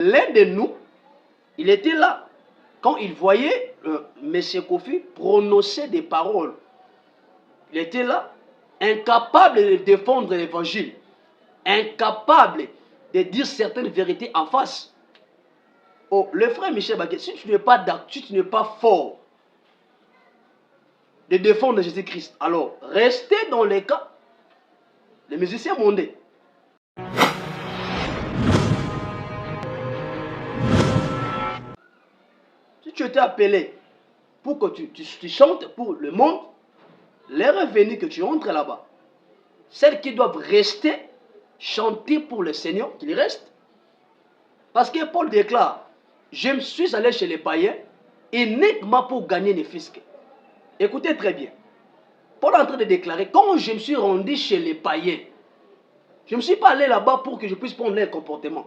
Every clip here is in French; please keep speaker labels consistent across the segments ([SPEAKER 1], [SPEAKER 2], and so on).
[SPEAKER 1] L'un de nous, il était là. Quand il voyait M. Kofi prononcer des paroles, il était là, incapable de défendre l'évangile, incapable de dire certaines vérités en face. Oh, le frère Michel Baquet, si tu n'es pas si tu n'es pas fort de défendre Jésus-Christ, alors restez dans les cas des musiciens mondains. Si tu étais appelé pour que tu chantes pour le monde, l'heure est venue que tu entres là-bas. Celles qui doivent rester, chanter pour le Seigneur, qu'ils restent. Parce que Paul déclare, je me suis allé chez les païens, uniquement pour gagner les fiscs. Écoutez très bien. Paul est en train de déclarer, quand je me suis rendu chez les païens, je ne me suis pas allé là-bas pour que je puisse prendre leur comportement.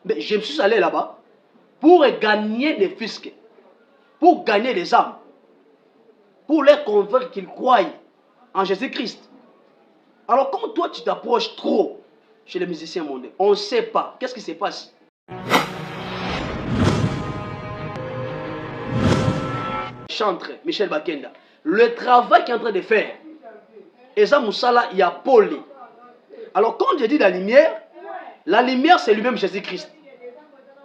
[SPEAKER 1] Mais je me suis allé là-bas pour gagner les fiscs, pour gagner les âmes, pour les convaincre qu'ils croient en Jésus-Christ. Alors quand toi tu t'approches trop chez les musiciens mondains, on ne sait pas. Qu'est-ce qui se passe? Chantre Michel Bakenda, le travail qu'il est en train de faire, Eza Moussala, il y a Paul. Alors quand je dis la lumière c'est lui-même Jésus-Christ.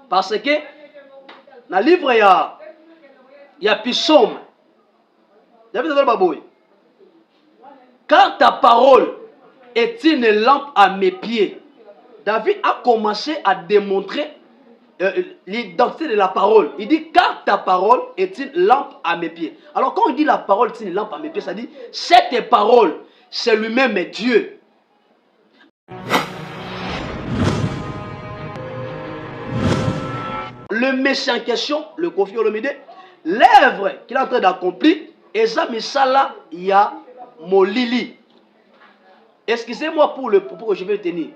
[SPEAKER 1] Parce que dans le livre il y a Psaume. Car ta parole est une lampe à mes pieds. David a commencé à démontrer l'identité de la parole. Il dit, car ta parole est une lampe à mes pieds. Alors quand il dit la parole est une lampe à mes pieds, ça dit, cette parole, c'est lui-même Dieu. Le Messie en question, le Kofi Olomide, l'œuvre qu'il est en train d'accomplir, Eza Misala ya Molili. Excusez-moi pour le propos que je vais tenir.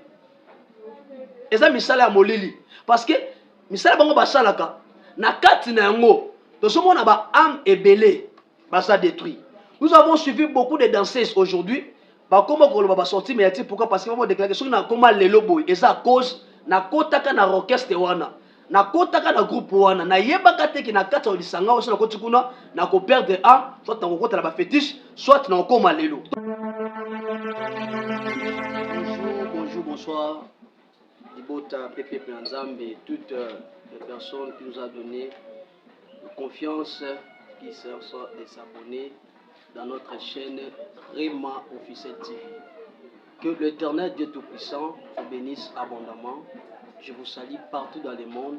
[SPEAKER 1] Eza Misala ya Molili. Parce que Misala bango basalaka na kati na yango tosomona ba âme ebelé basa détruit. Nous avons suivi beaucoup de danseuses aujourd'hui. Ba koma koloba ba sorti mais yati pourquoi parce que ba déclarer soki na koma lelo boy eza cause na kotaka na orchestre wana. Na kotaka na groupe wana na yebaka te ki na kati ya lisanga oso na koti kuna na ko perdre un soit na kokota na ba fétiche soit na koma lelo. Bonjour, bonsoir. Dibota, Pepe Planzambe et toutes les personnes qui nous ont donné confiance, qui sont des abonnés dans notre chaîne Rema Officiel TV. Que l'Éternel Dieu Tout-Puissant vous bénisse abondamment. Je vous salue partout dans le monde.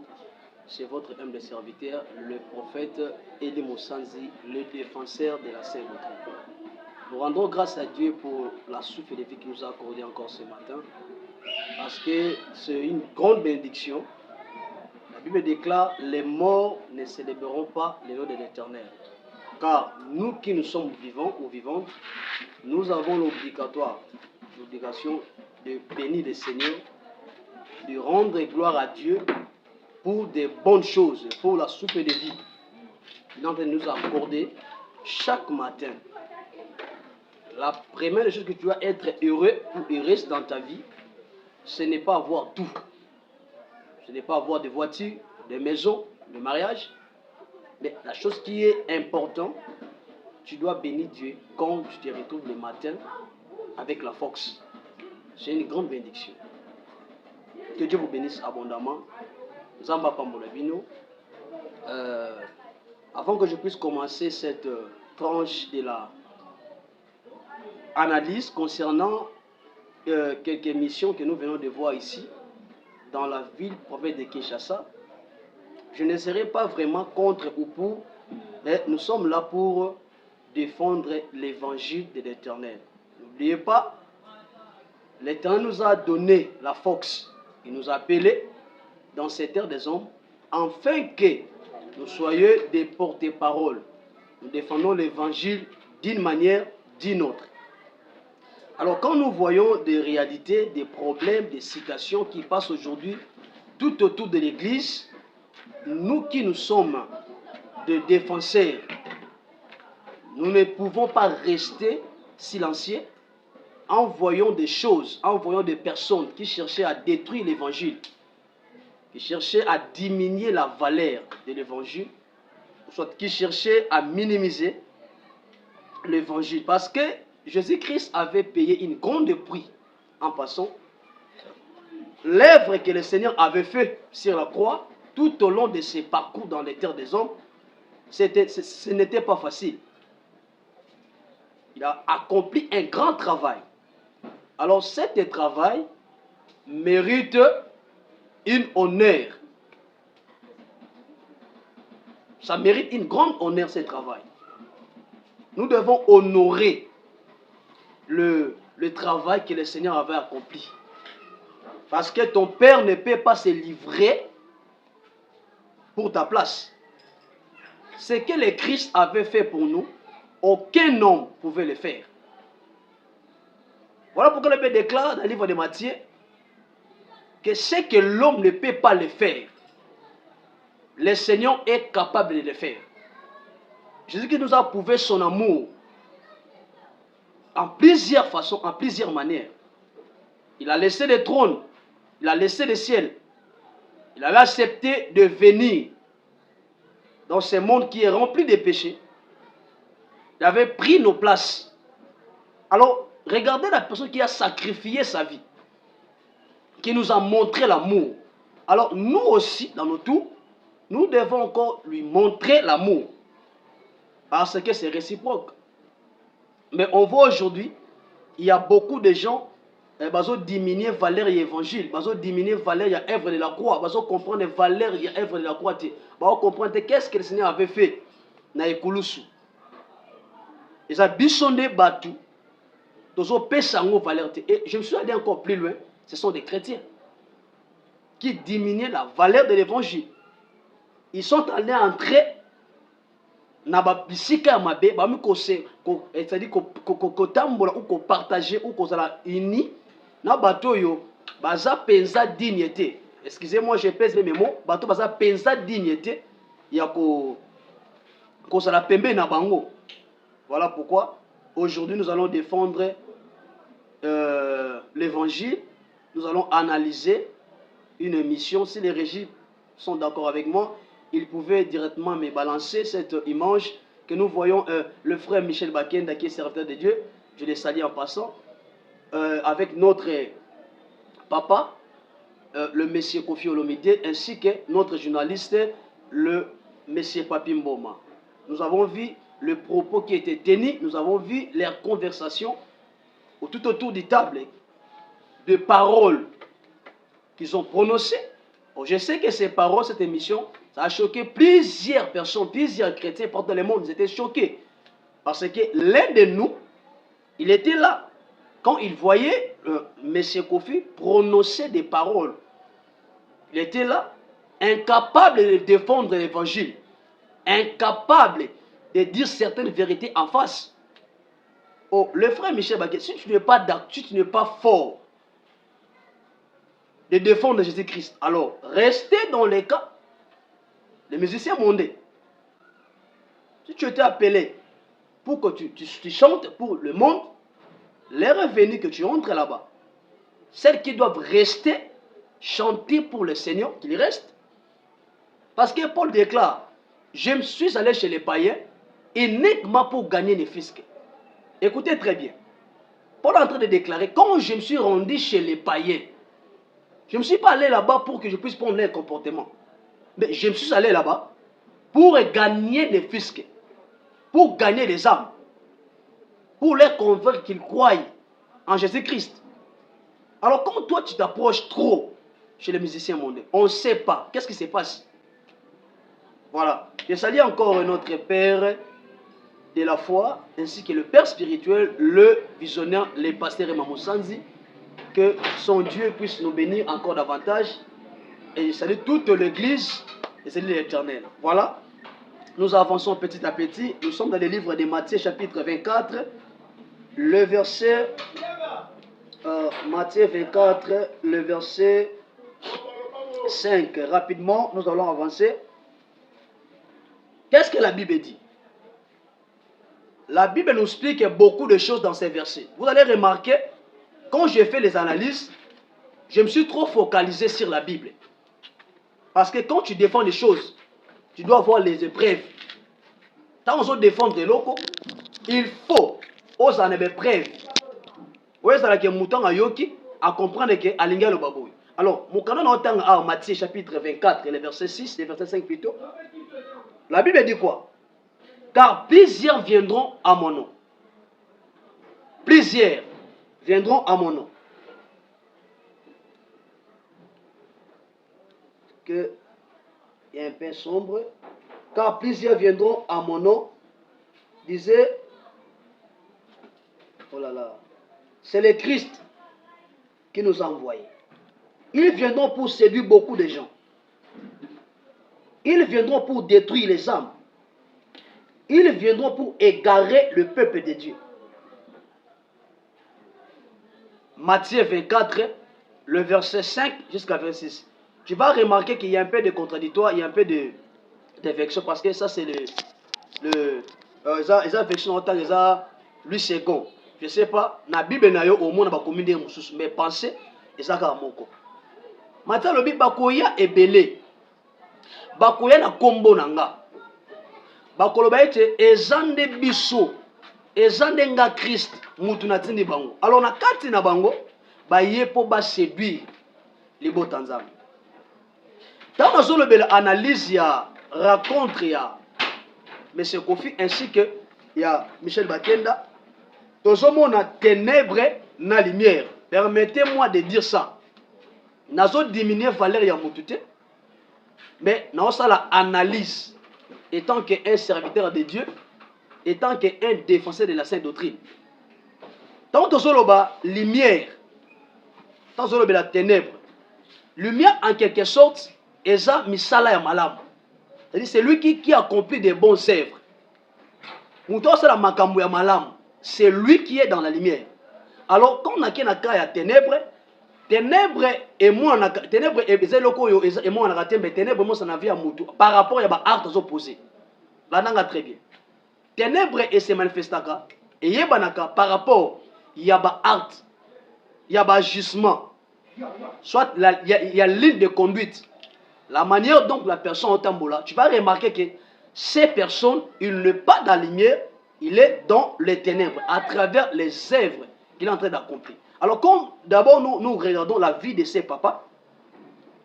[SPEAKER 1] C'est votre humble serviteur, le prophète Eli Moussanzi, le défenseur de la Sainte Doctrine. Nous rendons grâce à Dieu pour la souffle de vie qu'il nous a accordé encore ce matin. Parce que c'est une grande bénédiction. La Bible déclare, les morts ne célébreront pas le nom de l'Éternel. Car nous qui nous sommes vivants ou vivantes, nous avons l'obligation de bénir le Seigneur, de rendre gloire à Dieu pour des bonnes choses, pour la soupe de vie. Il est en train de nous accorder chaque matin. La première chose que tu dois être heureux ou heureuse dans ta vie, ce n'est pas avoir tout. Ce n'est pas avoir des voitures, des maisons, des mariages. Mais la chose qui est importante, tu dois bénir Dieu quand tu te retrouves le matin avec la force. C'est une grande bénédiction. Que Dieu vous bénisse abondamment. Zamba Pambolabino. Avant que je puisse commencer cette tranche de la analyse concernant quelques missions que nous venons de voir ici, dans la ville prophète de Kinshasa, je ne serai pas vraiment contre ou pour, mais nous sommes là pour défendre l'évangile de l'Éternel. N'oubliez pas, l'Éternel nous a donné la force, il nous a appelés dans cette terre des hommes, afin que nous soyons des porte-paroles. Nous défendons l'évangile d'une manière, d'une autre. Alors quand nous voyons des réalités, des problèmes, des situations qui passent aujourd'hui tout autour de l'Église, nous qui nous sommes des défenseurs, nous ne pouvons pas rester silencieux en voyant des choses, en voyant des personnes qui cherchaient à détruire l'Évangile. qui cherchait à diminuer la valeur de l'évangile, soit qui cherchait à minimiser l'évangile. Parce que Jésus-Christ avait payé une grande prix en passant. L'œuvre que le Seigneur avait fait sur la croix, tout au long de ses parcours dans les terres des hommes, ce n'était pas facile. Il a accompli un grand travail. Alors, cet travail mérite une honneur. Ça mérite une grande honneur, ce travail. Nous devons honorer le travail que le Seigneur avait accompli. Parce que ton Père ne peut pas se livrer pour ta place. Ce que le Christ avait fait pour nous, aucun homme pouvait le faire. Voilà pourquoi le Père déclare dans le livre de Matthieu que ce que l'homme ne peut pas le faire, le Seigneur est capable de le faire. Jésus-Christ nous a prouvé son amour en plusieurs façons, en plusieurs manières. Il a laissé le trône, il a laissé le ciel. Il avait accepté de venir dans ce monde qui est rempli de péchés. Il avait pris nos places. Alors, regardez la personne qui a sacrifié sa vie, qui nous a montré l'amour. Alors, nous aussi, dans nos tours, nous devons encore lui montrer l'amour. Parce que c'est réciproque. Mais on voit aujourd'hui, il y a beaucoup de gens qui diminuent la valeur de l'évangile, qui diminuent la valeur de l'œuvre de la croix, qui comprennent la valeur de l'œuvre de la croix, qui comprennent qu'est-ce que le Seigneur avait fait dans Ekulusu. Ils ont bisonné Batou, ils ont payé sa valeur. Et je me suis allé encore plus loin, ce sont des chrétiens qui diminuent la valeur de l'évangile. Ils sont allés entrer na ba bisika mabe ba mi ko se ko c'est-à-dire ko tambola ou ko partager ou ko zala uni na bato yo baza penza dignité. Excusez-moi, je pèse mes mots, bato baza penza dignité ya ko zala pembe na bango. Voilà pourquoi aujourd'hui nous allons défendre l'évangile. Nous allons analyser une mission. Si les régies sont d'accord avec moi, ils pouvaient directement me balancer cette image que nous voyons le frère Michel Bakenda, qui est serviteur de Dieu, je les salue en passant, avec notre papa, le monsieur Kofi Olomide, ainsi que notre journaliste, le monsieur Papi Mboma. Nous avons vu le propos qui était tenu, nous avons vu leurs conversations tout autour du table, de paroles qu'ils ont prononcées. Je sais que ces paroles, cette émission, ça a choqué plusieurs personnes, plusieurs chrétiens partout dans le monde. Ils étaient choqués. Parce que l'un de nous, il était là. Quand il voyait M. Kofi prononcer des paroles, il était là, incapable de défendre l'évangile, incapable de dire certaines vérités en face. Oh, le frère Michel Baguet, si tu n'es pas d'actu, si tu n'es pas fort de défendre Jésus-Christ, alors restez dans les cas des musiciens mondains. Si tu étais appelé pour que tu chantes pour le monde, les revenus que tu entres là-bas, celles qui doivent rester chanter pour le Seigneur, qu'ils restent. Parce que Paul déclare, je me suis allé chez les païens uniquement pour gagner les fiscs. Écoutez très bien. Paul est en train de déclarer, quand je me suis rendu chez les païens, je ne me suis pas allé là-bas pour que je puisse prendre leur comportement. Mais je me suis allé là-bas pour gagner des fiscs, pour gagner des âmes, pour les convaincre qu'ils croient en Jésus-Christ. Alors quand toi tu t'approches trop chez les musiciens mondains, on ne sait pas. Qu'est-ce qui se passe? Voilà. Je salue encore notre Père de la foi, ainsi que le Père spirituel, le visionnaire, le pasteur Emmanuel Sanzi. Que son Dieu puisse nous bénir encore davantage. Et je salue toute l'église et salue l'Éternel. Voilà. Nous avançons petit à petit. Nous sommes dans le livre de Matthieu chapitre 24. Le verset... Matthieu 24, le verset 5. Rapidement, nous allons avancer. Qu'est-ce que la Bible dit? La Bible nous explique beaucoup de choses dans ces versets. Vous allez remarquer, quand j'ai fait les analyses, je me suis trop focalisé sur la Bible. Parce que quand tu défends les choses, tu dois avoir les épreuves. Quand on veut défendre les locaux, il faut oser en épreuve. Vous savez que mouton a yoki à comprendre que alinga le babou. Alors, mon canon entend à Matthieu chapitre 24, le verset 6, le verset 5 plutôt. La Bible dit quoi? Car plusieurs viendront à mon nom. Plusieurs viendront à mon nom. Que il y a un peu sombre. Car plusieurs viendront à mon nom. Disait, oh là là, c'est le Christ qui nous a envoyés. Ils viendront pour séduire beaucoup de gens. Ils viendront pour détruire les âmes. Ils viendront pour égarer le peuple de Dieu. Matthieu 24, le verset 5 jusqu'à 26. Tu vas remarquer qu'il y a un peu de contradictoire, il y a un peu de vection, parce que ça c'est les vection en tant que lui second. Je ne sais pas, na Bible na yo au moins na ba commune mususu, mais pensez et ça ka moko. Matthieu lobi bakoya ebele. Bakoya na kombo nanga. Bakoloba ete ezande biso. Ezande nga Christ mutu na tindi bango. Alors na kati na bango ba yepo ba séduire libota nzambe. Dans la analyse ya rencontre ya M. Kofi ainsi que ya Michel Bakenda, tozomona ténèbres na lumière. Permettez-moi de dire ça. Nazo diminuer valeur ya mutute, mais na osala analyse étant qu'un serviteur de Dieu, étant qu'un défenseur de la sainte doctrine. Tant tozoloba lumière, tant tozoloba la ténèbre. Lumière en quelque sorte eza misala ya malamu. C'est-à-dire c'est lui qui accomplit des bons œuvres. Muto sala makambo ya malamu, c'est lui qui est dans la lumière. Alors quand on a na ka ya ténèbre, ténèbre et moi na ténèbre et zeloko yo et moi na katembe ténèbre moi ça na vie ya mutu par rapport ya ba actes opposés. Là nanga très bien. Ténèbre et se manifestaka et yebanaka par rapport ya ba actes, ya ba jugement. Soit il y a ligne de conduite. La manière dont la personne est en tambola, tu vas remarquer que ces personnes, il n'est pas dans la lumière, il est dans les ténèbres, à travers les œuvres qu'il est en train d'accomplir. Alors, comme d'abord nous regardons la vie de ces papas,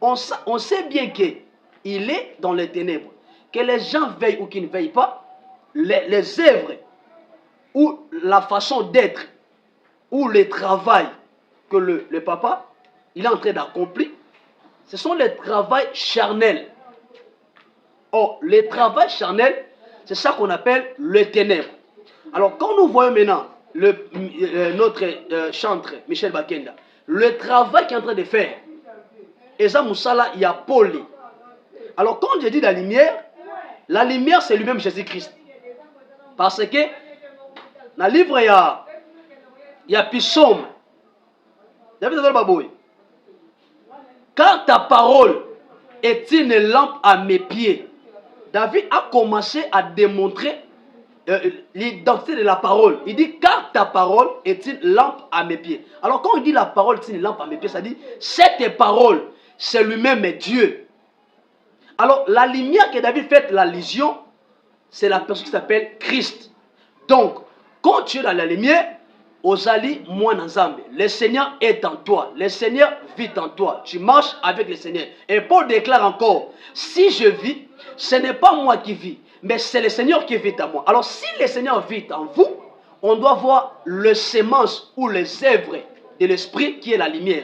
[SPEAKER 1] on sait bien qu'il est dans les ténèbres. Que les gens veillent ou qu'ils ne veillent pas, les œuvres ou la façon d'être ou le travail que le papa il est en train d'accomplir, ce sont les travails charnels. Or, les travails charnels, c'est ça qu'on appelle le ténèbre. Alors, quand nous voyons maintenant notre chantre, Michel Bakenda, le travail qu'il est en train de faire, Eza Moussala, il y a Paul. Alors, quand je dis la lumière, c'est lui-même Jésus-Christ. Parce que, dans le livre, il y a Psaume. David Baboui. Car ta parole est une lampe à mes pieds. David a commencé à démontrer l'identité de la parole. Il dit, car ta parole est une lampe à mes pieds. Alors quand il dit la parole est une lampe à mes pieds, ça dit, cette parole, c'est lui-même Dieu. Alors la lumière que David fait l'allusion, c'est la personne qui s'appelle Christ. Donc, quand tu es dans la lumière, Ozali moi Nzambe, le Seigneur est en toi, le Seigneur vit en toi, tu marches avec le Seigneur. Et Paul déclare encore, si je vis, ce n'est pas moi qui vis, mais c'est le Seigneur qui vit en moi. Alors si le Seigneur vit en vous, on doit voir le sémence ou les œuvres de l'Esprit qui est la lumière.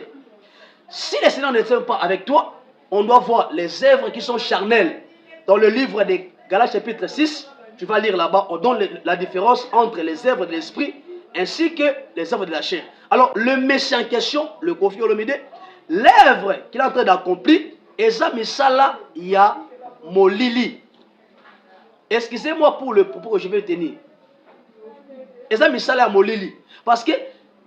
[SPEAKER 1] Si le Seigneur n'est pas avec toi, on doit voir les œuvres qui sont charnelles. Dans le livre de Galates chapitre 6, tu vas lire là-bas, on donne la différence entre les œuvres de l'Esprit ainsi que les œuvres de la chair. Alors, le Messie en question, le Kofi Olomide, l'œuvre qu'il est en train d'accomplir, Eza Misala ya Molili. Excusez-moi pour le propos que je vais tenir. Eza Misala ya Molili. Parce que,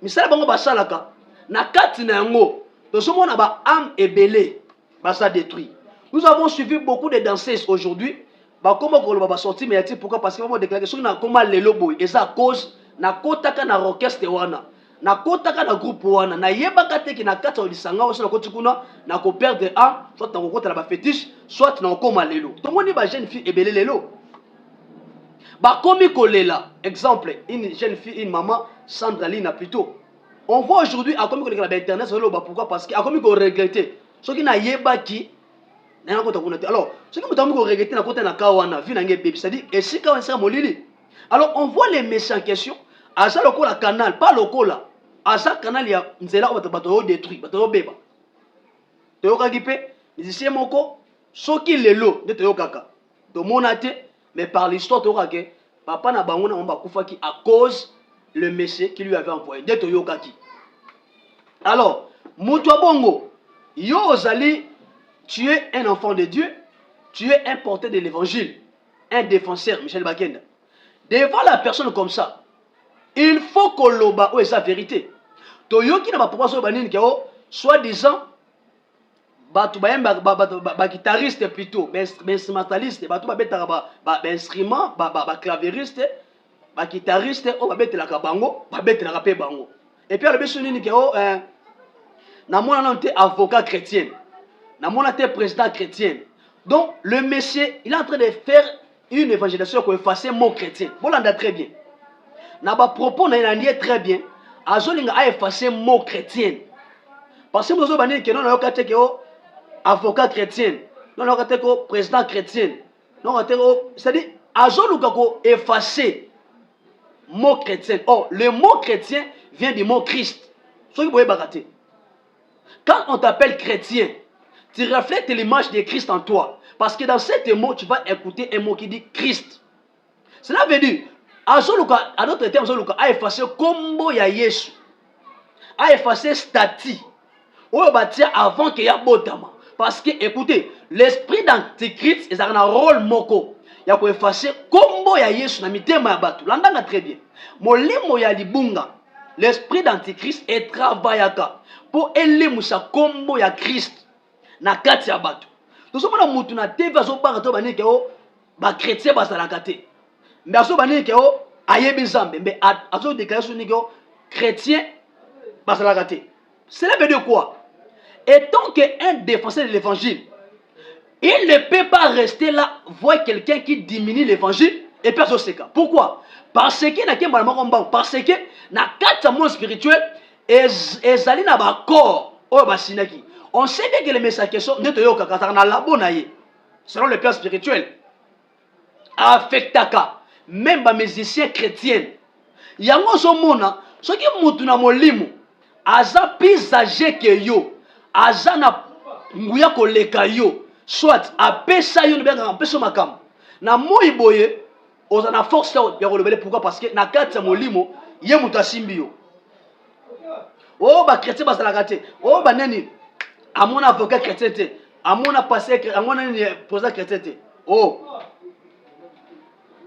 [SPEAKER 1] Misala Bango Basalaka, na kati na yango, nous sommes ba âme ébélée, basa détruit. Nous avons suivi beaucoup de danseuses aujourd'hui. Comment on va sortir, mais pourquoi? Parce qu'on va déclarer que si on a comment les lobos, et ça à cause na kotaka na orchestre wana na kotaka na groupe wana na yebaka te ki na kati ya lisanga oso na koti kuna na ko perdre un soit na kokota na ba fétiche soit na kokoma lelo tomoni ba jeune fille ebele lelo ba komi kolela exemple une jeune fille une maman Sandra Lina plutôt on voit aujourd'hui a komi kolela ba internet solo ba pourquoi parce que a komi ko regretter soki na yebaki na kota kuna te alors soki moto ko regretter na kota na kawana vie na nge baby c'est à dire et si kawana ça molili alors on voit les méchants en question aza lokola canal pas lokola aza canal ya nzela o bato détruit bato beba toyokaki pe musicien moko soki lelo nde toyokaka tomona te mais par l'histoire toyokake papa na bango na bakufaki à cause le messie qui lui avait envoyé nde toyokaki alors mutu bongo yo ozali tu es un enfant de Dieu tu es un porteur de l'évangile un défenseur Michel Bakenda devant la personne comme ça il faut que l'oba ou sa vérité. Toyoki na ba proposition banini ke o soi-disant batu ba guitariste plutôt ba instrumentaliste batu ba betaka ba instrument ba clavieriste ba guitariste o ba betela ka bango ba betela ka pe bango. Et puis le beso nini ke o na mona non te avocat chrétien. Na mona te président chrétien. Donc le monsieur il est en train de faire une évangélisation pour effacer mot chrétien. Bolanda très bien. Na ba propos na yandi très bien azolinga a effacer mot chrétien parce que nous bani que non na yoka ke o avocat chrétien non na yoka ke o président chrétien non na ko c'est-à-dire azoluka ko effacer mot chrétien. Oh le mot chrétien vient du mot Christ soki boye bakate quand on t'appelle chrétien tu reflètes l'image de Christ en toi parce que dans cet mot tu vas écouter un mot qui dit Christ. Cela veut dire azoluka à d'autres termes azoluka a effacé kombo ya Yesu a effacé statut oyo batia avant que ya botama parce que écoutez l'esprit d'antichrist est un rôle moko ya ko effacer kombo ya Yesu na mitema ya bato landanga très bien molimo ya libunga l'esprit d'antichrist est travaillaka pour elemusa kombo ya Christ na kati ya bato tozomona mutu na TV azobanga to banike o ba chrétien basalaka te mais azo banike o ayebi nzambe mais azo déclarer son nico chrétien basalaka te. Cela veut dire quoi? Étant qu'un défenseur de l'évangile il ne peut pas rester là voir quelqu'un qui diminue l'évangile et puis azoseka. Pourquoi? Parce que na kemba na parce que na kati monde spirituel ezali na ba corps oyo basinaki. On sait bien que les messages question ne toyoka kata na labo na ye selon le plan spirituel affectaka même ba musicien chrétien yango somona soki mutu na molimo aza plus âgé que yo aza na nguya koleka yo soit apesa yo nbenga apesa makambo na moi boye oza na force ya kolobele. Pourquoi? Parce que na kati ya molimo ye mutu asimbi yo o ba chrétien basalaka te o ba nani amona avocat chrétien te amona pasteur amona ni président chrétien te. Oh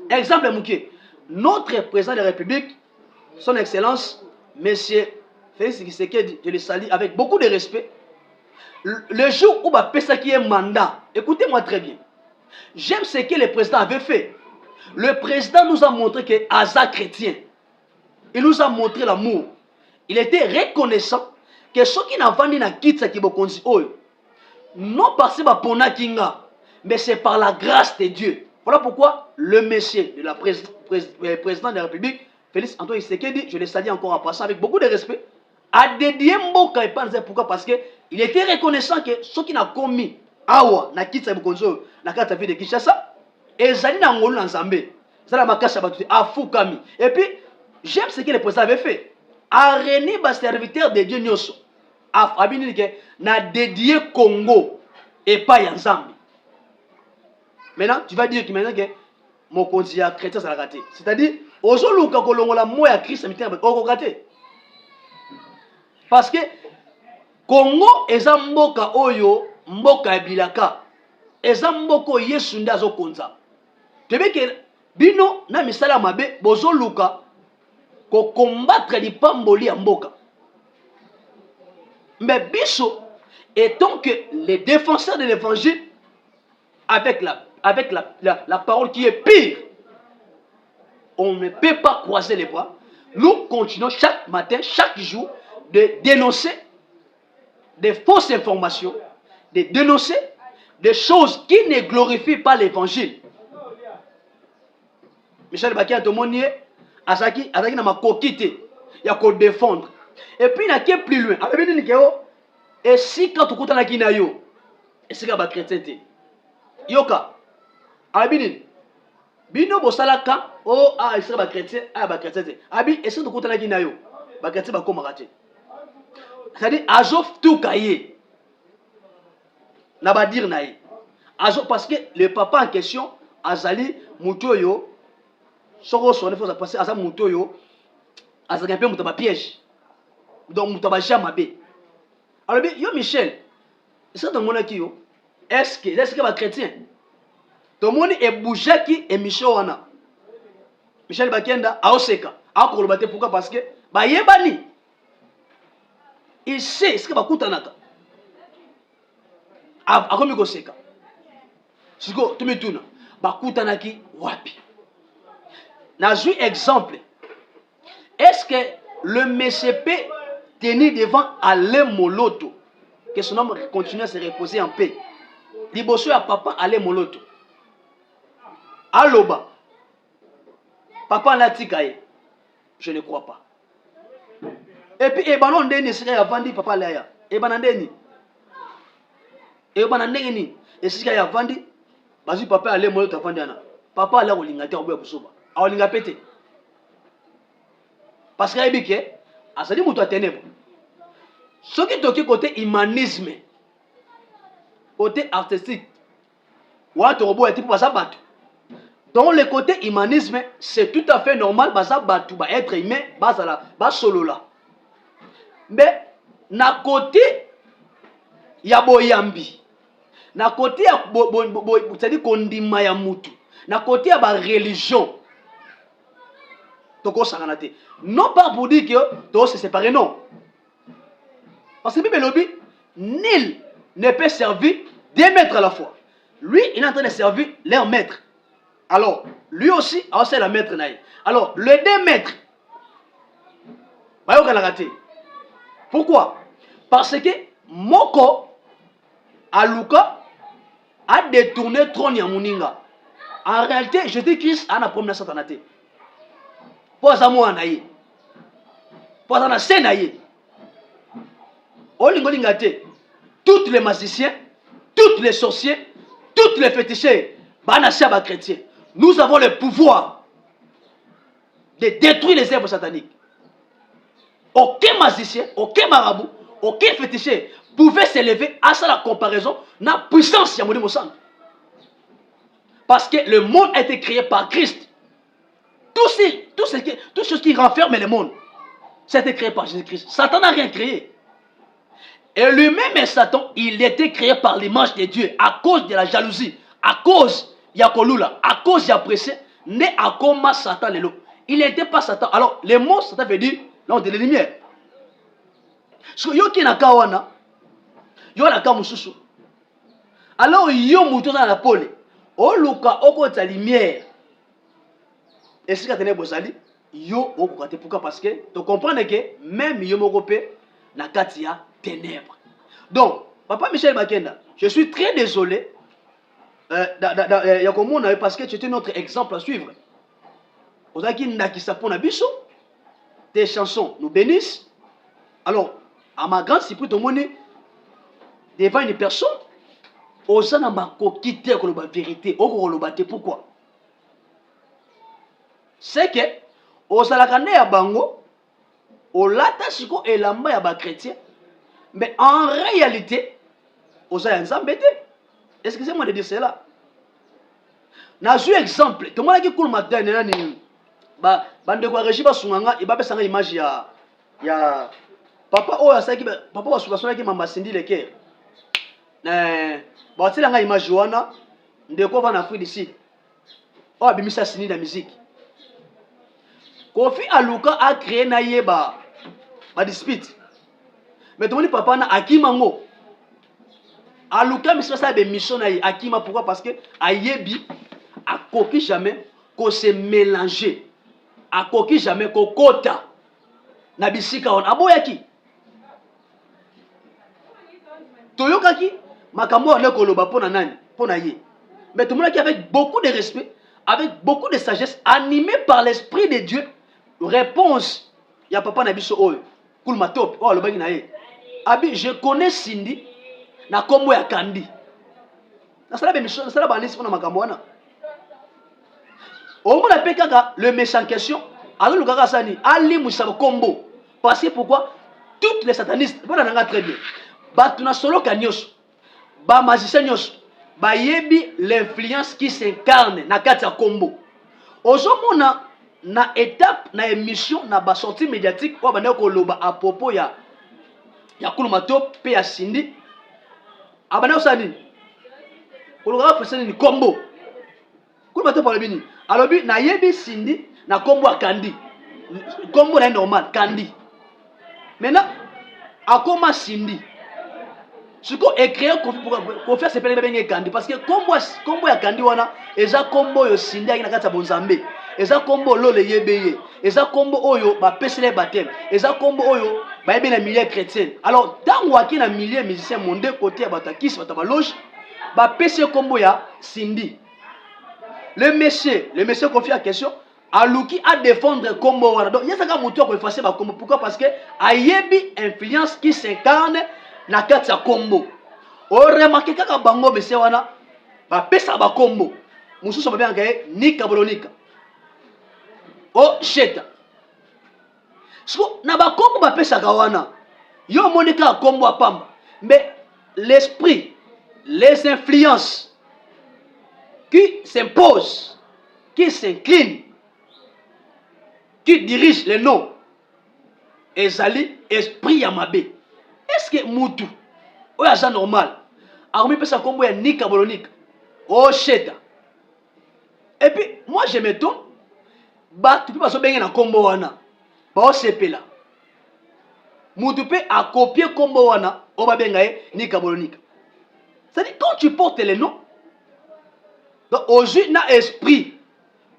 [SPEAKER 1] exemple muke notre président de la République son excellence monsieur Félix Tshisekedi, je le salue avec beaucoup de respect. Le jour où Bapesa qui est mandat, écoutez-moi très bien. J'aime ce que le président avait fait. Le président nous a montré que Aza chrétien. Il nous a montré l'amour. Il était reconnaissant que ceux qui n'ont pas na kitsa qui bokonzi oyo. Non parce que pona kinga, mais c'est par la grâce de Dieu. Voilà pourquoi le monsieur de la président de la République, Félix Antoine Tshisekedi, je le salue encore en passant avec beaucoup de respect, a dédié Mboka et Panzer. Pourquoi? Parce qu'il était reconnaissant que ceux qui n'ont commis awa na kitsa bokonzo na kata ville de Kinshasa ezali na ngolu na Nzambe zala makasha batu afukami. Et puis j'aime ce que le président avait fait a réuni ba serviteur de Dieu nyoso abini que na dédié Congo et pas ya Nzambe. Maintenant tu vas dire que maintenant que mon conseiller chrétien ça l'a raté, c'est-à-dire ozoluka kolongola mo ya Christ mitema oko raté. Parce que Congo eza mboka oyo mboka ya bilaka eza mboko Yesu nde azokonza. Tebeke bino na misala mabe bozoluka ko combattre lipamboli ya mboka. Mais biso étant que les défenseurs de l'évangile avec la parole qui est pire, on ne peut pas croiser les bras nous continuons chaque matin, chaque jour, de dénoncer des fausses informations, de dénoncer des choses qui ne glorifient pas l'évangile. Michel Bakia Tomonier, Azaki na makokite, ya ko défendre. Et puis, il n'a qu'à plus loin. Et si quand tu écoutes la Kinayo, et si quand tu chrétien, yoka, abinin, bino bosalaka, oh, ah, il sera chrétien, ah, chrétien, abi, et si tu écoutes la Kinayo, chrétien, bah, comment rater? C'est-à-dire, azof tout cahier. N'a pas dire naï. Parce que le papa en question, Azali, Moutoyo, Soro son il faut passer Azali Moutoyo, Azali un peu Moutaba piège. Donc Moutaba Jamabé. Alors, yo Michel, c'est ton monde qui yo. Est-ce que va chrétien? Ton monde est bougé qui est Michel Wana. Michel Bakenda, a Oseka. A Kolobate, pourquoi? Parce que, bah yebani. Il sait ce que va coûter naka. A comme Goseka. Siko, tu me tournes. Bah coûter naki, wapi. N'a eu exemple. Est-ce que le MCP tenir devant Alain Moloto, que son homme continue à se reposer en paix? Liboso à papa Alain Moloto. Aloba. Papa Latikaye. Je ne crois pas. Et puis, Ebanon Deni serait avant dit papa Laya. Ebanon Deni. Ebanon Deni. Et si il y a vendu, vas-y papa Alain Moloto avant d'ana. Papa Alain Olingate au Boussouba. A Olinga pété. Parce qu'il y a des gens qui ont été ténèbres. Ce qui est côté humanisme, côté artistique, dans le côté humanisme, c'est tout à fait normal, être humain, solo là. Mais, na côté, il y a boyambi. Na côté, c'est-à-dire qu'on dit maya mutu. Na côté, il y a religion. Non pas pour dire que tout se séparer, non. Parce que Bible lobby, nul ne peut servir deux maîtres à la fois. Lui, il est en train de servir leur maître. Alors, lui aussi, c'est la maître. Alors, les deux maîtres, pourquoi? Parce que Moko, Aluka, a détourné le trône Yamuninga. En réalité, Jésus-Christ a un problème de Satanate. Pour ça, moi, naïe. Pour ça, c'est naïe. Tous les magiciens, tous les sorciers, tous les féticheurs, chrétiens, nous avons le pouvoir de détruire les œuvres sataniques. Aucun magicien, aucun marabout, aucun féticheur pouvait s'élever à ça la comparaison de la puissance de Moussan. Parce que le monde a été créé par Christ. Tout ce qui renferme le monde, c'était créé par Jésus-Christ. Satan n'a rien créé. Et lui-même, Satan, il était créé par l'image de Dieu à cause de la jalousie, à cause de la kolula, à cause de la pression, né à coma Satan. Il n'était pas Satan. Alors, le mot Satan veut dire l'homme de la lumière. Parce que yo qui n'a qu'à wana, yo n'a qu'à mususu. Alors, yo mouton dans la pole, o luka oko ta lumière. Et si tu as bozali, yo oko kate pourquoi? Parce que tu comprends que même yo mokopé na katia ténèbres. Donc, papa Michel Bakenda, je suis très désolé parce que tu étais notre exemple à suivre. Tes chansons nous bénissent. Alors, à ma grande surprise, devant une personne, osana mako quitter la vérité, pourquoi? C'est que osalakane ya bango, olata siko elamba ya ba chrétien. Mais en réalité, excusez-moi de dire cela. J'ai un exemple. Tout le monde qui coule matin, bande de régime sunganga, il va faire une image ya papa oh ça qui papa va soulever qui m'a sindi le cœur. Bah c'est la image wana, ndeko va en Afrique d'ici. Oh bimisa sindi la musique. Kofi Aluka a créé na yeba ba dispute. Mais tout le monde papa na akimango. Aluka misra sa be mission na akima pourquoi? Parce que ayebi a coquille jamais qu'on se mélanger. akoki jamais kokota na bisika wana aboyaki toyokaki makambo wana koloba pona nani pona ye mais tout le monde qui avec beaucoup de respect avec beaucoup de sagesse animé par l'esprit de Dieu réponse ya papa na biso oyo kulma top oh alobaki na ye abi je connais Cindy na kombo ya Kandi nasala be mission nasala ba liste pona makambo wana au moins pe kaka le méchant question alors le kaka sani ali musaba kombo parce que pourquoi toutes les satanistes voilà nanga très bien batu na solo kanyoso ba magicien nyoso ba yebi l'influence qui s'incarne na kati ya kombo ozomona na étape na émission na ba sortie médiatique o bana ko loba à propos ya kuluma top pe ya Cindy abana osani kologa fasani ni kombo kuluma top alobini alobi na yebi Cindy na kombo ya Kandi kombo na normal Kandi maintenant akoma Cindy siko écrire pour faire ce pele benge Kandi parce que kombo ya Kandi wana eza kombo yo Cindy akina kati ya bonzambe eza kombo lole yebeye eza kombo oyo ba pesele baptême eza kombo oyo ba yebi na milieu chrétien alors tango aki na milieu musicien monde côté ya batakisi bataba loge ba pese kombo ya Cindy le monsieur confie la question aluki à défendre kombo wana donc yesaka mutu ko effacer ba kombo pourquoi parce que ayebi influence qui s'incarne na kati ya kombo o remarquer kaka bango monsieur wana ba pesa ba kombo mususu ba bien ni kabolonika o sheta so na ba kombo ba pesa ka wana yo monika kombo apamba mais l'esprit les influences qui s'imposent qui s'inclinent qui dirige les noms ezali esprit ya mabe est-ce que mutu oya za normal akomi pesa kombo ya nika bolonika o sheta et puis moi je m'étonne batu pe baso benge na kombo wana ba osepela mutu pe a copier kombo wana o ba benga ye nika bolonika c'est-à-dire quand tu portes les noms donc aujourd'hui na esprit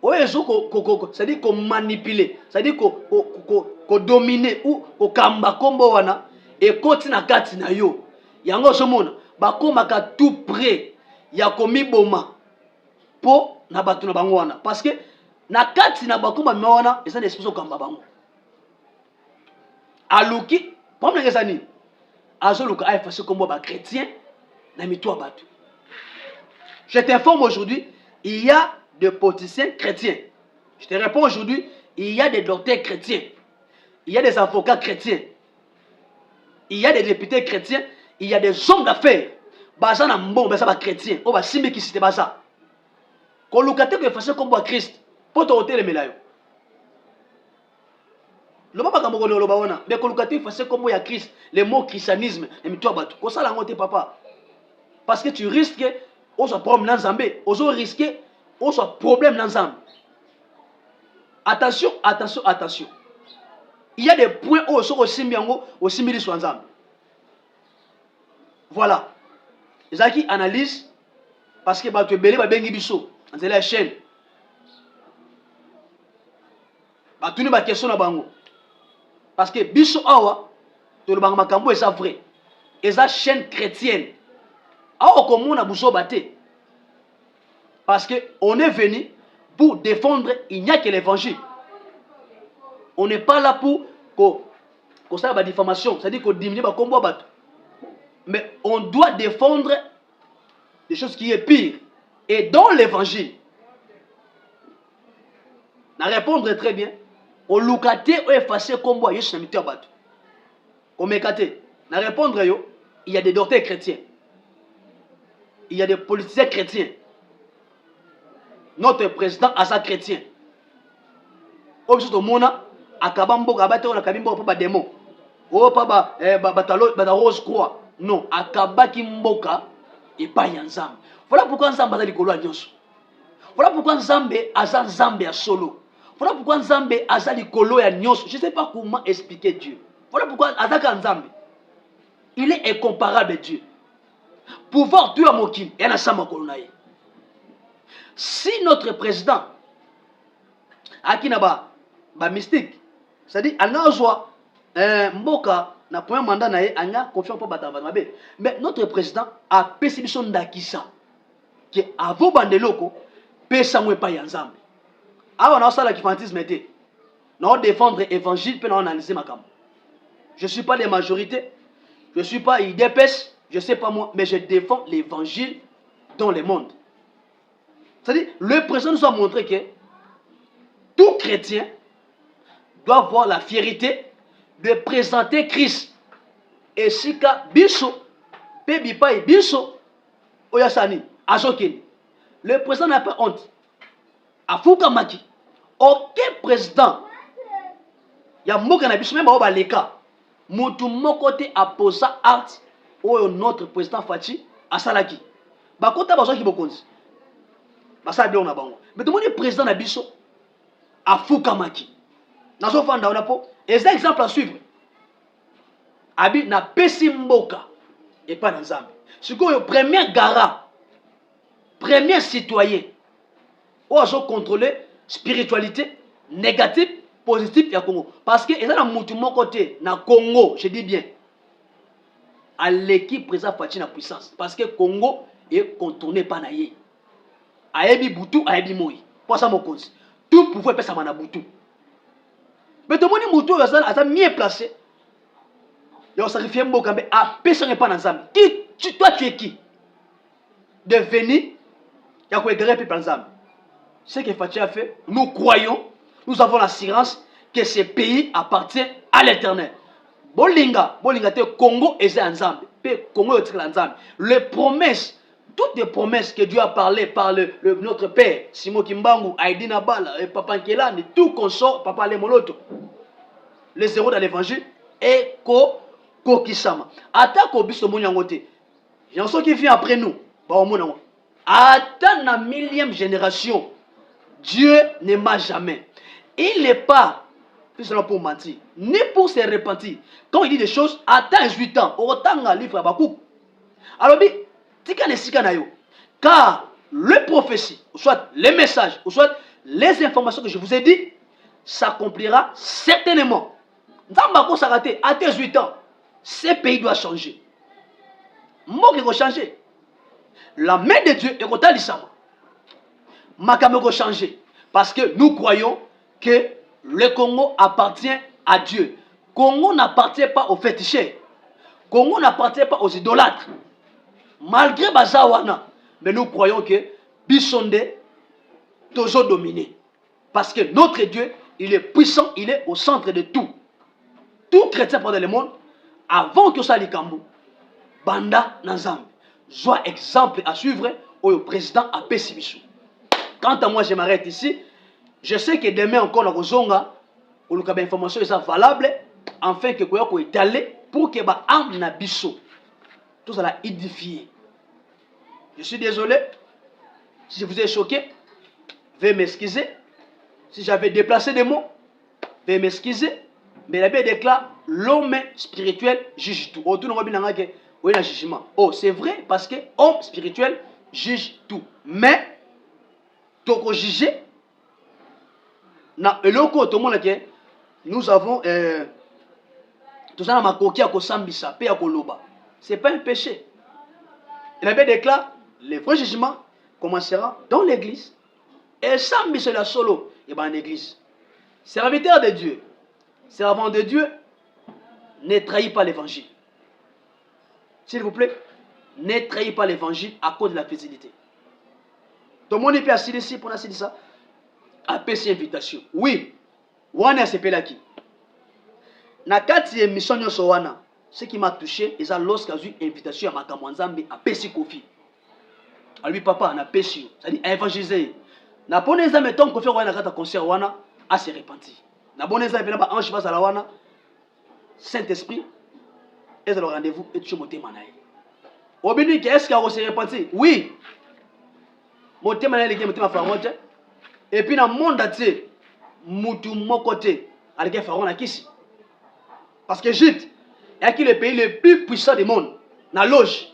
[SPEAKER 1] c'est-à-dire qu'on manipuler c'est-à-dire qu'on dominer ou qu'on kamba kombo wana et koti na kati na yo yango somona bakomaka tout près ya komiboma po na batu na bango wana parce que na kati na bakoma wana eza esprit kamba bango aluki problème eza nini azoluka a effacer kombo ba chrétien na mitwa batu. Je t'informe aujourd'hui, il y a des politiciens chrétiens. Je te réponds aujourd'hui, il y a des docteurs chrétiens. Il y a des avocats chrétiens. Il y a des députés chrétiens. Il y a des hommes d'affaires. Baza na mbongo basa ba chrétien. O ba simbi ki site baza. Ko lukate ko effacer comme ba Christ. Poto hôtel melayo. Le papa kamoko le loba wana. Mais ko lukate effacer comme ya Christ. Le mot christianisme et mitwa batu. Ko sala ngote papa. Parce que tu risques on soit problème dans Zambé, on soit risqué, on soit problème dans Zambé. Attention, attention, attention. Il y a des points où on soit aussi bien au simili sur Zambé. Voilà. Les qui analysent parce que tu es belé, tu es biso, c'est la chaîne. Tu n'as pas de question à bango. Parce que biso awa, tu le bango makambo et ça vrai. Et ça chaîne chrétienne. Alors, comment on a besoin de battre? Parce qu'on est venu pour défendre, il n'y a que l'évangile. On n'est pas là pour qu'on fasse la diffamation, c'est-à-dire qu'on diminue le combat. Mais on doit défendre des choses qui sont pires. Et dans l'évangile, on répondre très bien. On loukate ou effacer le combat, on mekate. On répondre, il y a des docteurs chrétiens. Il y a des politiciens chrétiens. Notre président Asa chrétien. Objeto mona akabambo kabate ona kabimbo pa ba démon. O pa ba rose croix. Non, akabaki mboka et pas yanzam. Voilà pourquoi Nzambe azali kolo nyonso. Voilà pourquoi Nzambe asa Nzambe ya solo. Voilà pourquoi Nzambe azali kolo ya nyonso. Je ne sais pas comment expliquer Dieu. Voilà pourquoi azaka Nzambe. Il est incomparable Dieu. Pouvoir Dieu à Mokim et à la Kolonaye. Si notre président Akinaba ba mystique. C'est-à-dire anazwa mboka na premier mandat na ye anya confiance pour batava mabe. Mais notre président a pesi biso ndakisa que avo bandeloko pesa mwe pa ya nzambe. Awa na sala kifantisme te. Na défendre évangile pe na analyser makam. Je suis pas les majorités, je suis pas IDPS, je sais pas moi, mais je défends l'évangile dans le monde. C'est-à-dire le président nous a montré que tout chrétien doit avoir la fierté de présenter Christ. Et si ka biso, pebi pa biso, oyasani, azokeni. Le président n'a pas honte. Afuka maki. Aucun président, il y a moka na biso même ba leka. Mutu mokote aposa acte oyo notre président Fachi asalaki. Bakota bazoki bokonzi. Basala bien na bango. Mais tout le monde président na biso afuka maki. Nazo fanda on po. Et c'est exemple à suivre. Abi na pesi mboka et pas dans Zambie. Ce que le premier garant, premier citoyen, où ils ont contrôlé spiritualité négative, positive ya Congo. Parce que ils ont mon côté na Congo, je dis bien, à l'équipe présente Fachi na puissance. Parce que Congo est contourné par naïe. Ayebi Boutou, Ayebi Moi. Pour ça mon cause. Tout pouvoir faire ça mana Boutou. Mais tout le monde Boutou a mieux placé. Il a sacrifié Mboka, mais à personne n'est pas dans Zambie. Toi, tu es qui? De venir, il y a quoi égarer puis dans Zambie. Ce que Fachi a fait, nous croyons, nous avons l'assurance que ce pays appartient à l'Éternel. Bolinga te Congo est en Zambie. Congo est en Zambie. Les promesses, toutes les promesses que Dieu a parlé par notre Père, Simon Kimbangu, Aïdina Bala, Papa Nkelani, tout consort, Papa Lemoloto, les héros dans l'évangile, et Kokisama. Attaque au biso monyangote. Il y a ceux qui viennent après nous. Attends la millième génération. Dieu ne m'a jamais. Il n'est pas, pour mentir, ni pour se repentir. Quand il dit des choses, attends 18 ans. Autant un livre à Bakou. Alors, car le prophétie, ou soit les messages, ou soit les informations que je vous ai dit, s'accomplira certainement. Dans s'arrêter à 18 ans. Ce pays doit changer. Moi qui doit changer. La main de Dieu est contre l'Isama. Makame doit changer. Parce que nous croyons que le Congo appartient à Dieu. Congo n'appartient pas aux féticheurs. Congo n'appartient pas aux idolâtres. Malgré Bazawana. Mais nous croyons que Bissonde toujours dominé. Parce que notre Dieu, il est puissant, il est au centre de tout. Tout chrétien pendant le monde, avant que ça likambo, Banda Nazam, soit exemple à suivre au président à Pessibichou. Quant à moi, je m'arrête ici. Je sais que demain encore dans Rozonga, où l'information est valable, afin que Koyoko est allé pour que ba âme na biso. Tout ça l'a édifié. Je suis désolé si je vous ai choqué. Veuillez m'excuser. Si j'avais déplacé des mots, veuillez m'excuser. Mais la Bible déclare l'homme spirituel juge tout. Oh, c'est vrai parce que l'homme spirituel juge tout. Mais, toko juger, nous avons tout ça dans ma à Kosambisa, pe à Koloba. Ce n'est pas un péché. Et la Bible déclare le vrai jugement commencera dans l'église. Et Sambisa la solo, et bien en église. Serviteur de Dieu. Servant de Dieu, ne trahit pas l'évangile. S'il vous plaît, ne trahit pas l'évangile à cause de la fidélité. Tout le monde peut assurer ici pour assurer ça. Appelle cette invitation. Oui, wana s'appelle à qui? Nakati émission nyoso wana. Ce qui m'a touché, c'est lorsqu'il y a eu une invitation à Makamwanzambi à Pessi Kofi. À lui, papa, on a Pessi. C'est-à-dire à évangéliser. Na boneza mettons Kofi wana kata concert wana à se repentir. Na boneza pena ba ange basa la wana. Saint-Esprit est le rendez-vous et tu montes manaï. Obéni est-ce qu'on se repentir? Oui. Monte manaï les monte ma faronte. Et puis dans le monde entier, mutu mokote avec faron na kisi. Parce que Égypte est le pays le plus puissant du monde. Na loge.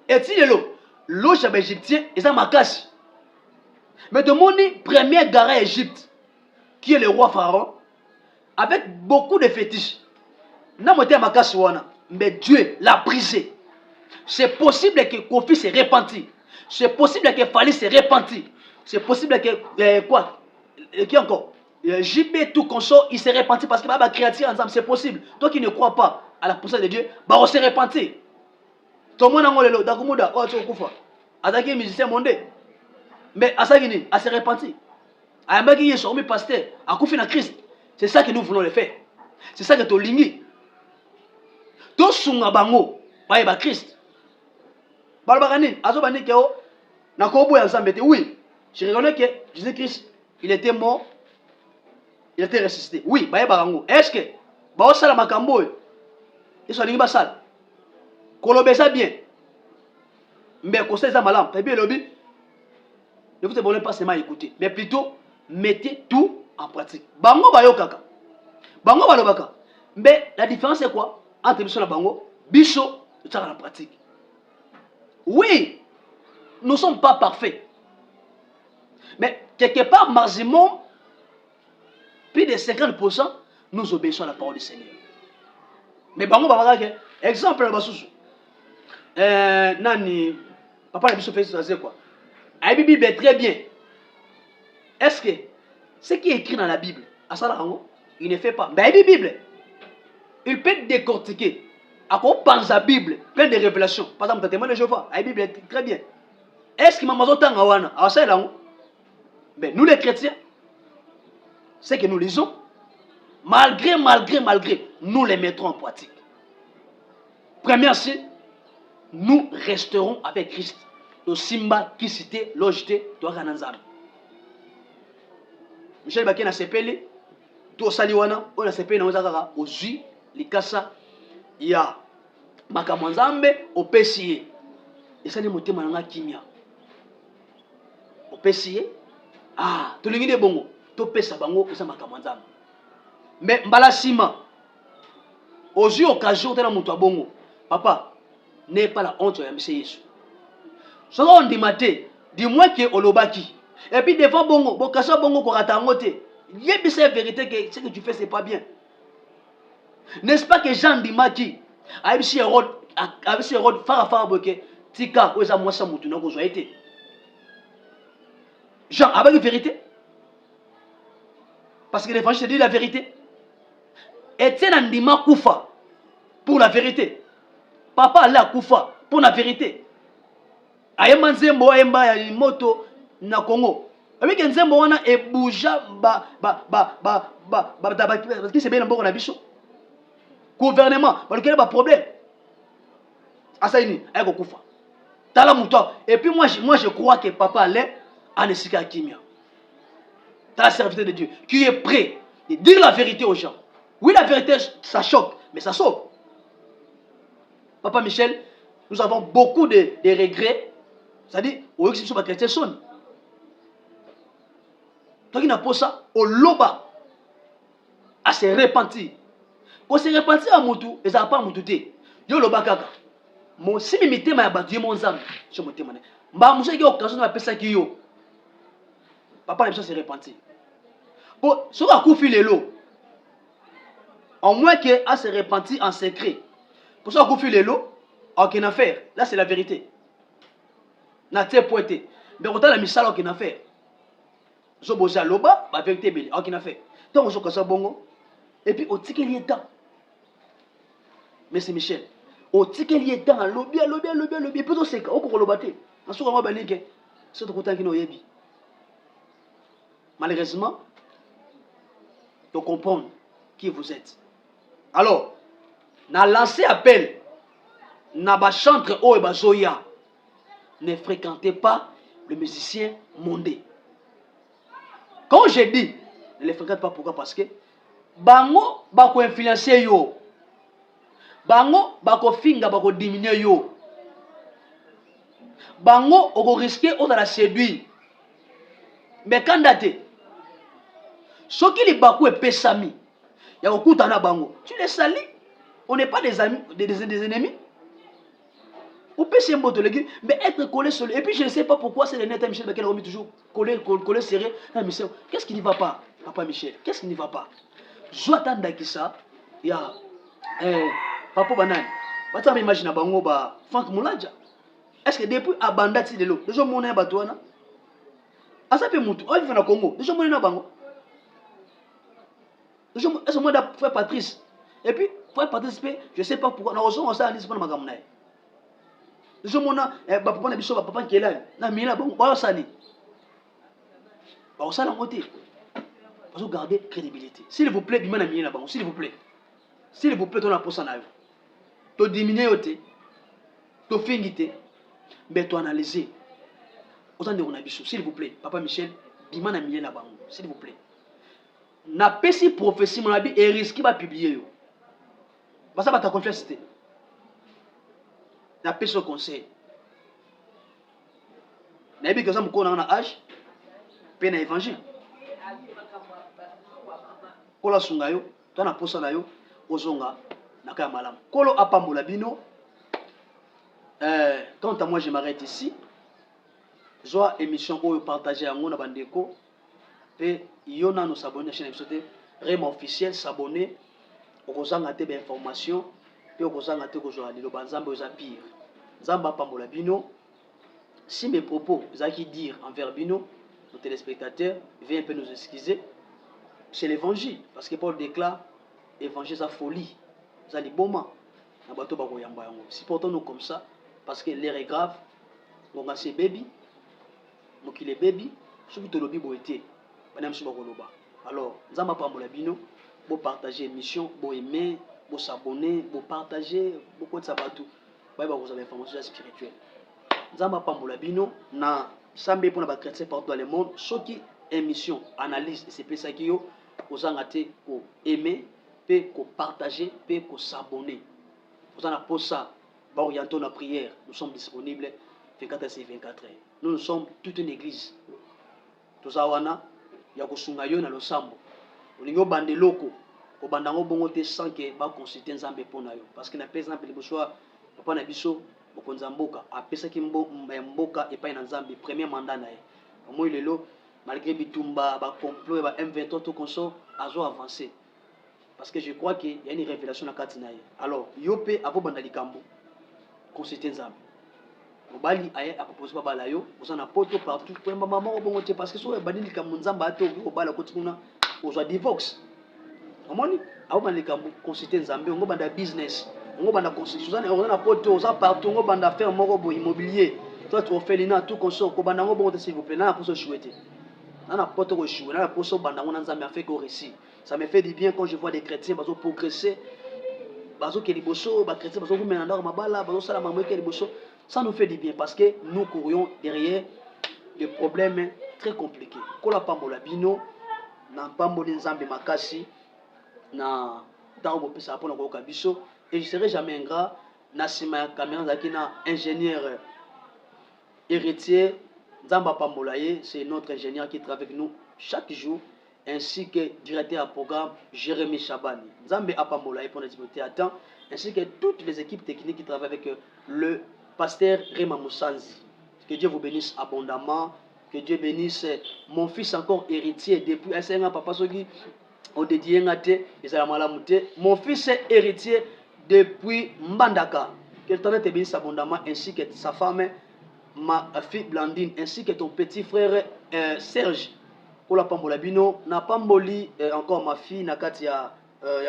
[SPEAKER 1] Et si le loge égyptien est un makasi. Mais de mon premier garant Égypte. qui est le roi Pharaon, avec beaucoup de fétiches. Mais Dieu l'a brisé. C'est possible que Kofi se repentit. C'est possible que Fali se repentit. C'est possible que quoi? Qui encore? JP tout consort, il se repentit parce qu'il va créer ensemble. C'est possible. Toi qui ne crois pas à la puissance de Dieu, bah on se repentit. Tout le monde a ngolelo, dakumuda, oh tu okufa. Azaki musicien mondé. Mais Asagini, a se repenti. Ayambaki yesomi pasteur, a koufi na Christ. C'est ça que nous voulons le faire. C'est ça que tu lingi. To sunga bango, ba ba Christ. Balbagani, azobani keo na kobo ya Nzambete. Oui, je reconnais que Jésus-Christ, il était mort, il était ressuscité. Oui, ba bango. Est-ce que ba osala makambo ils sont lingi ba sala. Kolobesa bien. Mais conseil ça malam, et bien lobby. Ne vous abonnez pas seulement à écouter, mais plutôt mettez tout en pratique. Bango bayo kaka. Bango balobaka. Mais la différence c'est quoi? Entre biso na bango, biso ça en pratique. Oui, nous ne sommes pas parfaits. Mais quelque part, maximum, plus de 50%, nous obéissons à la parole du Seigneur. Mais bango babaka, exemple na basusu. Nani, papa la biso fait ça c'est quoi? La Bible est très bien. Est-ce que ce qui est écrit dans la Bible, il ne fait pas. Mais la Bible, il peut décortiquer. À quoi pense la Bible, plein de révélations. Par exemple, témoin de Jéhovah, la Bible est très bien. Est-ce que maman tanga mais nous les chrétiens, ce que nous lisons, malgré, nous les mettrons en pratique. Première chose, nous resterons avec Christ. Le Simba qui citait, l'ojité, Torananzam. Michel Baké na sepeli, to saliwana, on a sepeli na ozakara, ozui, likasa, ya makamanzambe, opesiye. Et ça n'est monté mananga kimia. Opesiye, ah, to lingine bongo, to pesa bango, esa makamanzambe. Mais mbala sima, ozui occasion, tena mutu bongo. Papa, n'aie pas la honte ya Monsieur Yesu. Ce qu'on dit maté, dis-moi que olobaki. Et puis devant bongo, bokasa bongo ko ratangote. Yebi c'est vérité que ce que tu fais c'est pas bien. N'est-ce pas que Jean Dimaki a eu si Hérode fara boke tika oza mwasa mutu na ko été. Jean a une vérité. Parce que l'évangile dit la vérité. Etienne Ndima kufa pour la vérité. Papa Allah kufa pour la vérité. Ayema nzembo ayemba ya moto na Congo. Avec nzembo wana ebuja parce que c'est bien mboko na biso. Gouvernement, parce qu'il y a des problèmes. Asaini, ayeko kufa. Tala muto. Et puis moi je crois que papa allait en esika kimia. T'as serviteur de Dieu qui est prêt de dire la vérité aux gens. Oui, la vérité ça choque, mais ça sauve. Papa Michel, nous avons beaucoup de regrets. C'est-à-dire, au lieu que ce soit chrétien sonne. Toi qui n'as pas ça, au loba, à se repentir. Pour se repentir à Moutou, et ça n'a pas à Moutou. Yo loba kaka. Mon si mimité m'a battu mon âme. Je me témoigne. Mba moussa qui a occasion de m'appeler ça qui yo. Papa n'a pas se repentir. Pour ce qu'on a coupé les lots, en moins qu'à se repentir en secret. Pour ça qu'on a coupé les lots, aucune affaire. Là, c'est la vérité. Na te poete mais quand la misala aucune affaire zo boza loba la vérité belle aucune affaire donc on joue ça bongo et puis au ticket lié temps mais c'est Michel au ticket lié temps lobby plutôt c'est au ko lobaté en sous ko banike c'est tout content qui no yebi malheureusement de comprendre qui vous êtes. Alors na lancé appel na ba chantre o e ba zoya. Ne fréquentez pas le musicien mondé. Quand je dis, ne les fréquentez pas, pourquoi? Parce que bango bako influencer yo. Bango bako finga bako diminuer yo. Bango oko risquer au la séduire. Mais quand date, ce qui les bako est pesami, ya okuta na bango. Tu les salis, on n'est pas des amis, des ennemis. Au contraire, tu les salis. Parce que bango bako influencer yo. Bango bako finga bako diminuer yo. Bango oko risquer au la séduire. Mais quand date, ce qui les bako est pesami, ya okuta na bango. Tu les salis, on n'est pas des amis, des ennemis. Au contraire, tu les salis. Au PC Mboto, mais être collé sur lui. Et puis je ne sais pas pourquoi c'est le net Michel Bakel a toujours collé serré. Non, Michel, qu'est-ce qui n'y va pas, Papa Michel? Qu'est-ce qui n'y va pas? Joatan Dakissa, il y a Papa Banane. Bata imagine bango ba Frank Moulaja. Est-ce que depuis Abanda ti de l'eau, déjà mon nez batouana? Asa pe mutu, oh il vient au Congo. Déjà mon nez bango. Déjà est-ce que moi da frère Patrice. Et puis frère Patrice, je ne sais pas pourquoi. On s'est dit pas ma gamme. Je mona papa na biso papa qui est là na mila bon ba sani ba sala ngote parce que garder crédibilité s'il vous plaît bima na mila bon s'il vous plaît on a pour ça na yo to diminuer oté to fingité mais to analyser autant de on a biso s'il vous plaît papa Michel bima na mila bon s'il vous plaît na pesi prophétie mon abi et risque ba publier yo parce que ba ta confiance c'était na pesi au conseil na bi que ça mko na âge pe na évangile kola sunga yo to na posa na yo ozonga na kaya malamu kolo apambola bino quant à moi je m'arrête ici joa émission oyo partager yango na bandeko pe yona no s'abonner na chaîne episode Rema officiel s'abonner okozanga te ba information pe okozanga te kozwa liloba nzambe oza pire nzambe apambola bino si mes propos zaki dire envers bino nos téléspectateurs viens un peu nous excuser. C'est l'évangile. Parce que Paul déclare évangile, c'est la folie. C'est le bon moment. Supportons-nous comme ça. Parce que l'air est grave. On a ces bébés. Donc il est bébé. Ce que tu as dit, c'est alors, nous allons partager l'émission, vous aimer, vous s'abonner, vous partager, beaucoup de sabatou. Vous avez l'information spirituelle. Nous allons na sambe pour les chrétiens partout dans le monde. Ce qui émission, analyse, c'est pour ça que vous avez aimer, partager, s'abonner. Vous avez pour ça, orienter la prière. Nous sommes disponibles 24 h sur 24 h. Nous sommes toute une église. Tout ça, il y a des gens qui ont sambo. Il y a des gens qui ont des gens qui ont consulté Nzambe pour nous. Parce que na par exemple, les choix, papa na biso, bokonza mboka, apesa ki mboka et pas na Nzambe premier mandat na ye. Moi il est là, malgré bitumba, ba complot, ba M23 tout comme ça, azo avancer. Parce que je crois qu'il y a une révélation na kati na ye. Alors, yope avo banda likambo, consulter Nzambe. Mobali aye a proposé pas bala yo, vous en a poto partout. Pour maman au bon parce que so e bandi likambo Nzamba ato au bala kotikuna, on soit divorce. Omoni, avo banda likambo consulter Nzambe, on banda business. On banda construction, on a poto, on partout, on banda faire morobo immobilier. Toi tu fais lina tout consort, ko banda bon s'il vous plaît, na pour se chouetter. Na poto ko chouer, na pour so banda on Nzambe a fait ko récit. Ça me fait du bien quand je vois des chrétiens bazo progresser. Bazo ke liboso, ba chrétiens bazo vous menanda mabala, bazo sala mamwe ke liboso. Ça nous fait du bien parce que nous courions derrière des problèmes très compliqués. Kola pambola bino, na pamboli Nzambe makasi, na tango pesa pona ko kabiso. Et je ne serai jamais ingrat. Nassima Cameron Zakina, ingénieur héritier. Nzamba Pambolaye, c'est notre ingénieur qui travaille avec nous chaque jour. Ainsi que directeur à programme Jérémy Chabani. Nzambe Pambolaye pour notre à temps. Ainsi que toutes les équipes techniques qui travaillent avec le pasteur Rema Moussanzi. Que Dieu vous bénisse abondamment. Que Dieu bénisse mon fils encore héritier depuis SNA Papa Sogi. Au dédié ngate, mon fils est héritier depuis Mbandaka. Que le temps te bénisse abondamment, ainsi que sa femme, ma fille Blandine, ainsi que ton petit frère Serge. Kola Pambola Bino, na Pamboli, encore ma fille, Nakati ya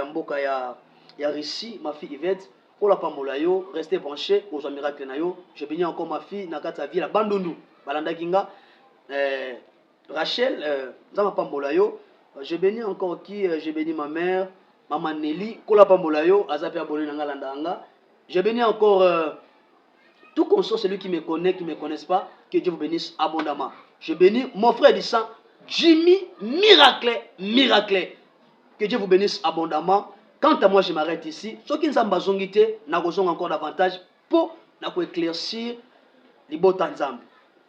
[SPEAKER 1] Mboka ya Rissi, ma fille Yvette. Kola Pambola yo, restez branchés aux miracles na yo. Je bénis encore ma fille, Nakati ya Villa Bandundu, Balanda Kinga. Rachel, Zama Pambola yo. Je bénis encore qui? Je bénis ma mère, Maman Nelly, Kola Pambola yo, Azapi abonné Nanga Landanga. Je bénis encore tout consort, celui qui me connaît, qui ne me connaisse pas, que Dieu vous bénisse abondamment. Je bénis mon frère du sang, Jimmy Miracle. Que Dieu vous bénisse abondamment. Quant à moi, je m'arrête ici. Ceux qui ne sont pas zongité, n'a encore davantage pour éclaircir les beaux Tanzambes.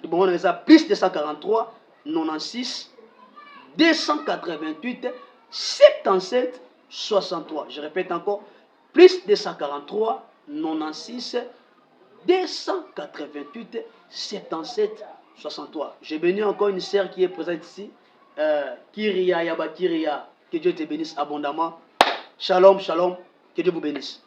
[SPEAKER 1] On a plus de 143, 96, 288, 77, 63. Je répète encore, plus de 143, 96, 288 77 63. J'ai béni encore une sœur qui est présente ici. Kyria Yaba Kyria. Que Dieu te bénisse abondamment. Shalom, shalom. Que Dieu vous bénisse.